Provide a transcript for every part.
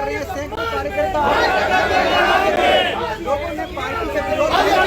रहे हैं सैकड़ों कार्यकर्ता, लोगों ने पार्टी से विरोध किया।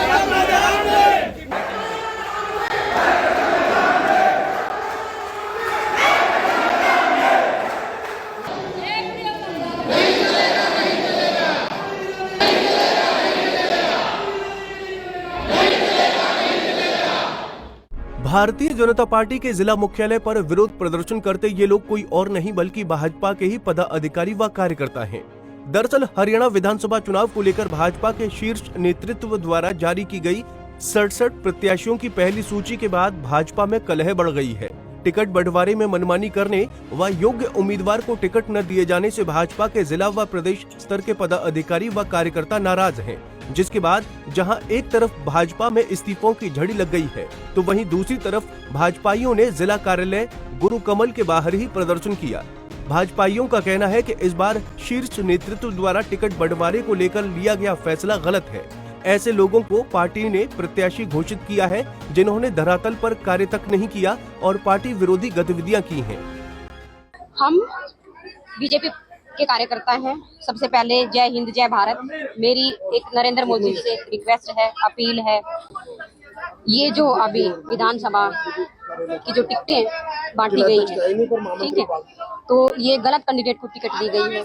भारतीय जनता पार्टी के जिला मुख्यालय पर विरोध प्रदर्शन करते ये लोग कोई और नहीं बल्कि भाजपा के ही पदाधिकारी व कार्यकर्ता हैं। दरअसल हरियाणा विधानसभा चुनाव को लेकर भाजपा के शीर्ष नेतृत्व द्वारा जारी की गई 67 प्रत्याशियों की पहली सूची के बाद भाजपा में कलह बढ़ गई है। टिकट बंटवारे में मनमानी करने व योग्य उम्मीदवार को टिकट न दिए जाने से भाजपा के जिला व प्रदेश स्तर के पदाधिकारी व कार्यकर्ता नाराज हैं। जिसके बाद जहां एक तरफ भाजपा में इस्तीफों की झड़ी लग गई है, तो वहीं दूसरी तरफ भाजपाइयों ने जिला कार्यालय गुरु कमल के बाहर ही प्रदर्शन किया। भाजपाइयों का कहना है कि इस बार शीर्ष नेतृत्व द्वारा टिकट बंटवारे को लेकर लिया गया फैसला गलत है। ऐसे लोगों को पार्टी ने प्रत्याशी घोषित किया है जिन्होंने धरातल पर कार्य तक नहीं किया और पार्टी विरोधी गतिविधियां की हैं। हम बीजेपी के कार्यकर्ता हैं। सबसे पहले जय हिंद जय भारत। मेरी एक नरेंद्र मोदी से रिक्वेस्ट है, अपील है, ये जो अभी विधानसभा की जो टिकटें बांटी गई है, ठीक है, तो ये गलत कैंडिडेट को टिकट दी गई है।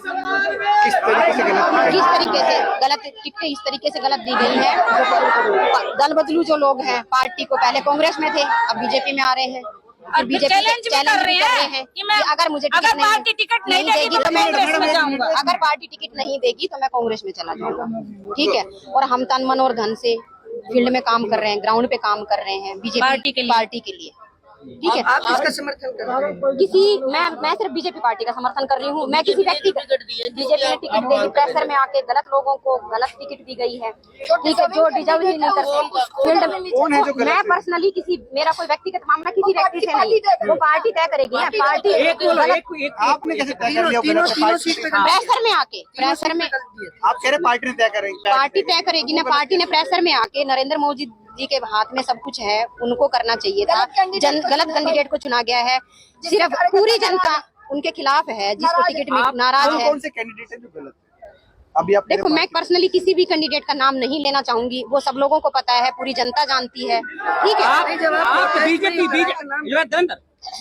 किस तरीके से गलत टिकटें इस तरीके से गलत दी गई है। दल बदलू जो लोग हैं, पार्टी को पहले कांग्रेस में थे, अब बीजेपी में आ रहे हैं, बीजेपी चैलेंज कर रहे हैं कि अगर मुझे पार्टी टिकट नहीं देगी तो मैं कांग्रेस में जाऊंगा, अगर पार्टी टिकट नहीं देगी तो मैं कांग्रेस में चला जाऊंगा, ठीक है। और हम तन मन और धन से फील्ड में काम कर रहे हैं, ग्राउंड पे काम कर रहे हैं बीजेपी पार्टी के लिए, ठीक है। आप किसका समर्थन कर रहे हैं? किसी मैं सिर्फ बीजेपी पार्टी का समर्थन कर रही हूँ। मैं किसी व्यक्ति बीजेपी ने टिकट देगी, प्रेशर में आके गलत लोगों को गलत टिकट दी गई है, ठीक है, जो डिजर्व ही नहीं करते फील्ड में। मैं पर्सनली मेरा कोई व्यक्तिगत मामला किसी व्यक्ति से नहीं, वो पार्टी तय करेगी ना। पार्टी आपने कैसे तय कर लिया? प्रेशर में आके, प्रेशर में आप कह रहे पार्टी तय करेगी? पार्टी तय करेगी ना। पार्टी ने प्रेशर में आके, नरेंद्र मोदी जी के हाथ में सब कुछ है, उनको करना चाहिए था। गलत कैंडिडेट को चुना गया है। सिर्फ पूरी जनता उनके खिलाफ है, जिसको टिकट में नाराज है। कौन से कैंडिडेट है जो गलत है? अभी आप देखो, मैं पर्सनली किसी भी कैंडिडेट का नाम नहीं लेना चाहूंगी, वो सब लोगों को पता है, पूरी जनता जानती है, ठीक है। आप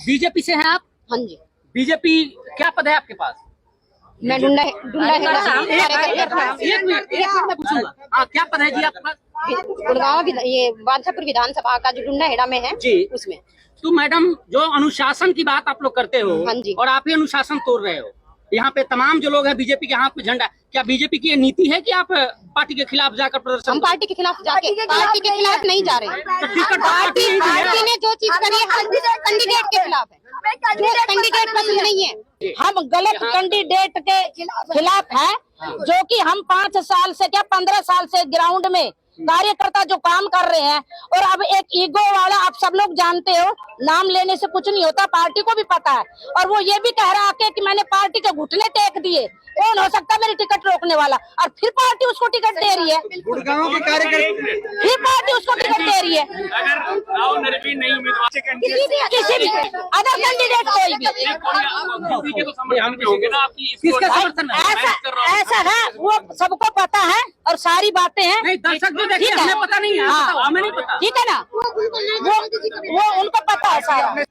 बीजेपी से हैं आप? हाँ जी। बीजेपी क्या पद है आपके पास? मैं डुंडा क्या पद है जी आपके पास? गुड़गांव ये बादशाहपुर विधानसभा का जो डुंडा हेड़ा में है जी, उसमें। तो मैडम, जो अनुशासन की बात आप लोग करते हो, हाँ जी, और आप ही अनुशासन तोड़ रहे हो। यहाँ पे तमाम जो लोग हैं बीजेपी के हाथ में झंडा, क्या बीजेपी की ये नीति है कि आप पार्टी के खिलाफ जाकर प्रदर्शन? हम पार्टी के खिलाफ जाके, पार्टी के खिलाफ नहीं जा रहे। पार्टी ने जो चीज करी है, हम कैंडिडेट के खिलाफ है। कैंडिडेट पसंद नहीं है, हम गलत कैंडिडेट के खिलाफ है, जो कि हम 5 साल से क्या 15 साल से ग्राउंड में कार्यकर्ता जो काम कर रहे हैं। और अब एक ईगो वाला, आप सब लोग जानते हो, नाम लेने से कुछ नहीं होता, पार्टी को भी पता है। और वो ये भी कह रहा है कि मैंने पार्टी के घुटने टेक दिए। कौन हो सकता है मेरी टिकट रोकने वाला? और फिर पार्टी उसको टिकट दे रही है, गुड़गांव के कार्यकर्ता, फिर पार्टी उसको टिकट दे रही है। किसी भी अदर कैंडिडेट कोई भी ऐसा है, वो सबको पता है और सारी बातें हैं। दर्शक जो देखिए, हमें पता नहीं है, हमें नहीं पता, ठीक है ना, वो उनको पता है सारा।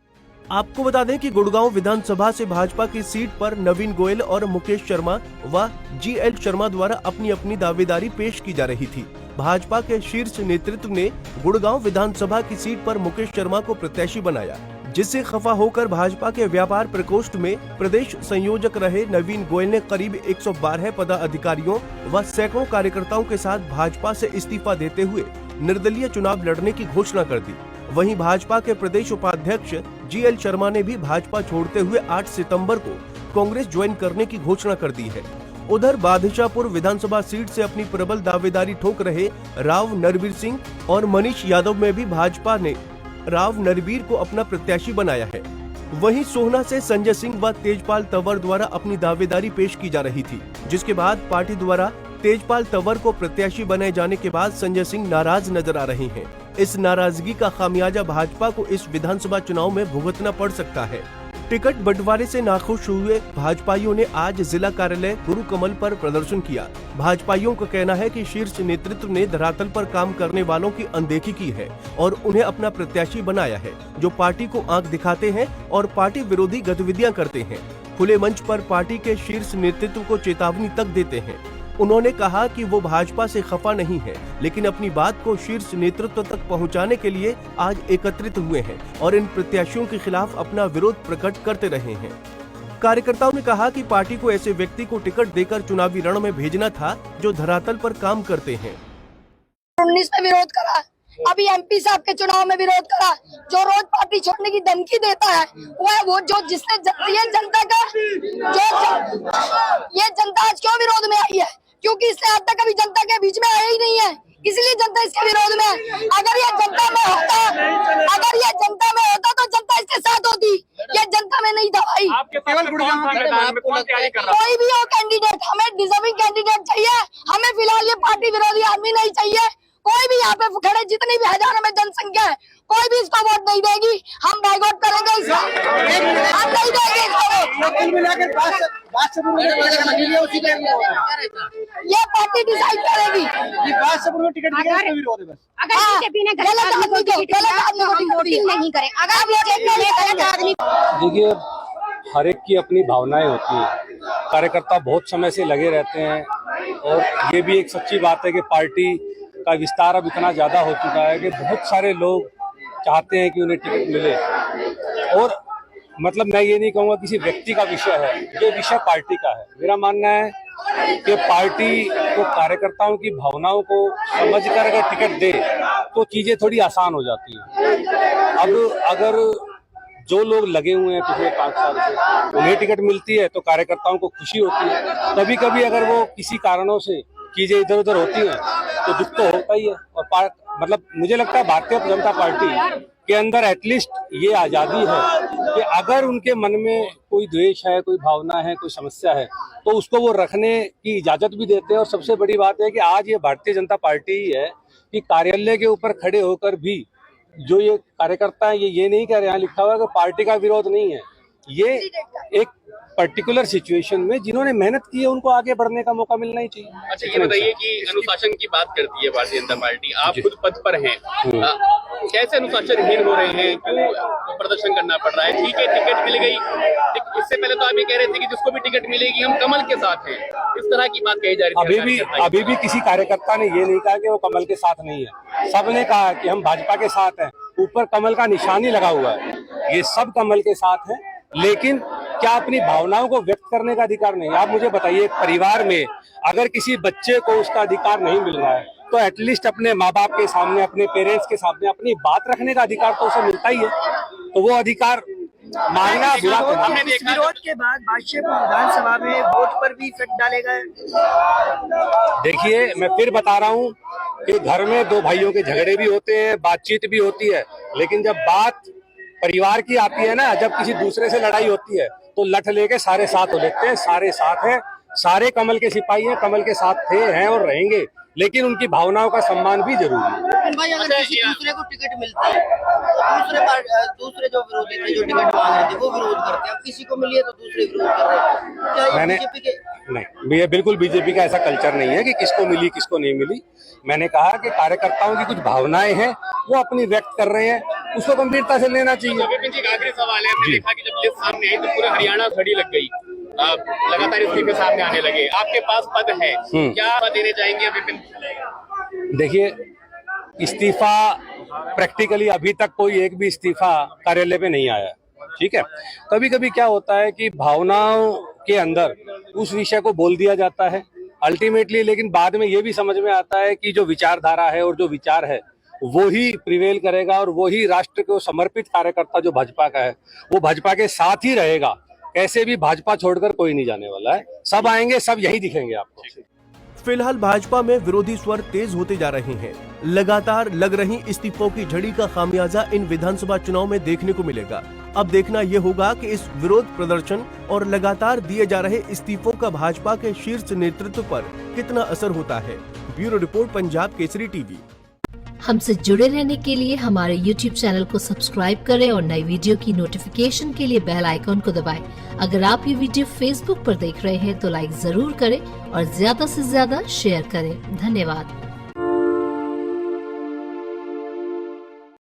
आपको बता दें कि गुड़गांव विधानसभा से भाजपा की सीट पर नवीन गोयल और मुकेश शर्मा व GL शर्मा द्वारा अपनी अपनी दावेदारी पेश की जा रही थी। भाजपा के शीर्ष नेतृत्व ने गुड़गांव विधानसभा की सीट पर मुकेश शर्मा को प्रत्याशी बनाया, जिससे खफा होकर भाजपा के व्यापार प्रकोष्ठ में प्रदेश संयोजक रहे नवीन गोयल ने करीब 112 पदाधिकारियों व सैकड़ों कार्यकर्ताओं के साथ भाजपा से इस्तीफा देते हुए निर्दलीय चुनाव लड़ने की घोषणा कर दी। वहीं भाजपा के प्रदेश उपाध्यक्ष GL शर्मा ने भी भाजपा छोड़ते हुए 8 सितंबर को कांग्रेस ज्वाइन करने की घोषणा कर दी है। उधर बादशाहपुर विधानसभा सीट से अपनी प्रबल दावेदारी ठोक रहे राव नरवीर सिंह और मनीष यादव में भी भाजपा ने राव नरवीर को अपना प्रत्याशी बनाया है। वहीं सोहना से संजय सिंह व तेजपाल तंवर द्वारा अपनी दावेदारी पेश की जा रही थी, जिसके बाद पार्टी द्वारा तेजपाल तंवर को प्रत्याशी बनाए जाने के बाद संजय सिंह नाराज नजर आ रहे हैं। इस नाराजगी का खामियाजा भाजपा को इस विधानसभा चुनाव में भुगतना पड़ सकता है। टिकट बंटवारे से नाखुश हुए भाजपाइयों ने आज जिला कार्यालय गुरु कमल पर प्रदर्शन किया। भाजपाइयों का कहना है कि शीर्ष नेतृत्व ने धरातल पर काम करने वालों की अनदेखी की है और उन्हें अपना प्रत्याशी बनाया है, जो पार्टी को आंख दिखाते हैं और पार्टी विरोधी गतिविधियां करते हैं। खुले मंच पर पार्टी के शीर्ष नेतृत्व को चेतावनी तक देते हैं। उन्होंने कहा कि वो भाजपा से खफा नहीं है, लेकिन अपनी बात को शीर्ष नेतृत्व तक पहुंचाने के लिए आज एकत्रित हुए हैं और इन प्रत्याशियों के खिलाफ अपना विरोध प्रकट करते रहे हैं। कार्यकर्ताओं ने कहा कि पार्टी को ऐसे व्यक्ति को टिकट देकर चुनावी रण में भेजना था जो धरातल पर काम करते हैं। 19 में विरोध करा, अभी एमपी साहब के चुनाव में विरोध करा। जो रोज पार्टी छोड़ने की धमकी देता है वो जो जिसने ये जनता का ये जनता आज क्यों विरोध में आई है? क्योंकि इसने आज तक कभी जनता के बीच में आया ही नहीं है, इसलिए जनता इसके विरोध में है। अगर ये जनता में होता तो जनता इसके साथ होती। ये जनता में नहीं था भाई। कोई भी हो कैंडिडेट, हमें डिजर्विंग कैंडिडेट चाहिए। हमें फिलहाल ये पार्टी विरोधी आदमी नहीं चाहिए। कोई भी यहाँ पे खड़े जितनी भी हजारों में जनसंख्या है, कोई भी इसको वोट नहीं देगी। हम बाइकआउट करेंगे इसका, हम नहीं देंगे ये पार्टी डिसाइड करेगी। अगर बीजेपी ने गलत आदमी को वोटिंग नहीं करे, अगर बीजेपी ने गलत आदमी। देखिए, हर एक की अपनी भावनाएं होती हैं। कार्यकर्ता बहुत समय से लगे रहते हैं और ये भी एक सच्ची बात है कि पार्टी का विस्तार अब इतना ज्यादा हो चुका है कि बहुत सारे लोग चाहते हैं कि उन्हें टिकट मिले। और मतलब मैं ये नहीं कहूँगा किसी व्यक्ति का विषय है, ये विषय पार्टी का है। मेरा मानना है कि पार्टी को कार्यकर्ताओं की भावनाओं को समझकर अगर टिकट दे तो चीजें थोड़ी आसान हो जाती हैं। अब अगर जो लोग लगे हुए हैं पिछले 5 साल से उन्हें टिकट मिलती है तो कार्यकर्ताओं को खुशी होती है। कभी कभी अगर वो किसी कारणों से चीजें इधर उधर होती हैं तो दुख तो होता ही है। और मतलब मुझे लगता है भारतीय जनता पार्टी के अंदर एटलीस्ट ये आजादी है कि अगर उनके मन में कोई द्वेष है, कोई भावना है, कोई समस्या है तो उसको वो रखने की इजाजत भी देते हैं। और सबसे बड़ी बात है कि आज ये भारतीय जनता पार्टी ही है कि कार्यालय के ऊपर खड़े होकर भी जो ये कार्यकर्ता है ये नहीं कह रहे, यहाँ लिखा हुआ है कि पार्टी का विरोध नहीं है। ये एक पर्टिकुलर सिचुएशन में जिन्होंने मेहनत की है उनको आगे बढ़ने का मौका मिलना ही चाहिए। अच्छा, ये बताइए कि अनुशासन की बात करती है भारतीय जनता पार्टी, आप खुद पद पर हैं, कैसे अनुशासनहीन हो रहे हैं? क्यों प्रदर्शन करना पड़ रहा है? ठीक है, टिकट मिल गई, इससे पहले तो आप ये कह रहे थे कि जिसको भी टिकट मिलेगी हम कमल के साथ हैं, इस तरह की बात कही जा रही थी। अभी भी किसी कार्यकर्ता ने ये नहीं कहा कि वो कमल के साथ नहीं है। सबने कहा कि हम भाजपा के साथ हैं, ऊपर कमल का निशान ही लगा हुआ है। ये सब कमल के साथ हैं, लेकिन क्या अपनी भावनाओं को व्यक्त करने का अधिकार नहीं? आप मुझे बताइए, एक परिवार में अगर किसी बच्चे को उसका अधिकार नहीं मिल रहा है तो एटलीस्ट अपने माँ बाप के सामने, अपने पेरेंट्स के सामने अपनी बात रखने का अधिकार तो उसे मिलता ही है। तो वो अधिकार मांगना बुरा तो इस विरोध के बाद बादशाहपुर विधानसभा में वोट पर भी इफेक्ट डालेगा। देखिए, मैं फिर बता रहा हूँ कि घर में दो भाइयों के झगड़े भी होते हैं, बातचीत भी होती है, लेकिन जब बात परिवार की आती है ना, जब किसी दूसरे से लड़ाई होती है तो लठ लेके सारे साथ हो लेते हैं। सारे साथ हैं, सारे कमल के सिपाही हैं, कमल के साथ थे, हैं और रहेंगे, लेकिन उनकी भावनाओं का सम्मान भी जरूरी है। भाई, अगर किसी दूसरे को टिकट मिलती है तो दूसरे जो विरोधी थे, जो टिकट मांग रहे थे, वो विरोध करते हैं। अब किसी को मिली है तो दूसरे विरोध कर रहे हैं। क्या ये बीजेपी के? नहीं, ये बिल्कुल बीजेपी का ऐसा कल्चर नहीं है कि किसको मिली किसको नहीं मिली। मैंने कहा कि कार्यकर्ताओं की कुछ भावनाएं हैं, वो अपनी व्यक्त कर रहे हैं, उसको गंभीरता से लेना चाहिए। विपिन जी, एक आखिरी सवाल है। हमने देखा कि जब लिस्ट सामने आई तो पूरा हरियाणा खड़ी लग गई, लगातार इस्तीफे सामने आने लगे। आपके पास पद है, क्या पद देने चाहेंगे विपिन? देखिए, इस्तीफा प्रैक्टिकली अभी तक कोई एक भी इस्तीफा कार्यालय पे नहीं आया, ठीक है। कभी कभी क्या होता है कि भावनाओं के अंदर उस विषय को बोल दिया जाता है अल्टीमेटली, लेकिन बाद में ये भी समझ में आता है कि जो विचारधारा है और जो विचार है वो ही प्रिवेल करेगा और वो ही राष्ट्र को समर्पित कार्यकर्ता जो भाजपा का है वो भाजपा के साथ ही रहेगा। कैसे भी भाजपा छोड़कर कोई नहीं जाने वाला है, सब आएंगे, सब यही दिखेंगे आपको। फिलहाल भाजपा में विरोधी स्वर तेज होते जा रहे हैं। लगातार लग रही इस्तीफों की झड़ी का खामियाजा इन विधानसभा चुनाव में देखने को मिलेगा। अब देखना यह होगा कि इस विरोध प्रदर्शन और लगातार दिए जा रहे इस्तीफों का भाजपा के शीर्ष नेतृत्व पर कितना असर होता है। Bureau report, Punjab Kesari TV. हमसे जुड़े रहने के लिए हमारे YouTube चैनल को सब्सक्राइब करें और नई वीडियो की नोटिफिकेशन के लिए बेल आइकॉन को दबाएं। अगर आप ये वीडियो Facebook पर देख रहे हैं तो लाइक जरूर करें और ज्यादा से ज्यादा शेयर करें। धन्यवाद।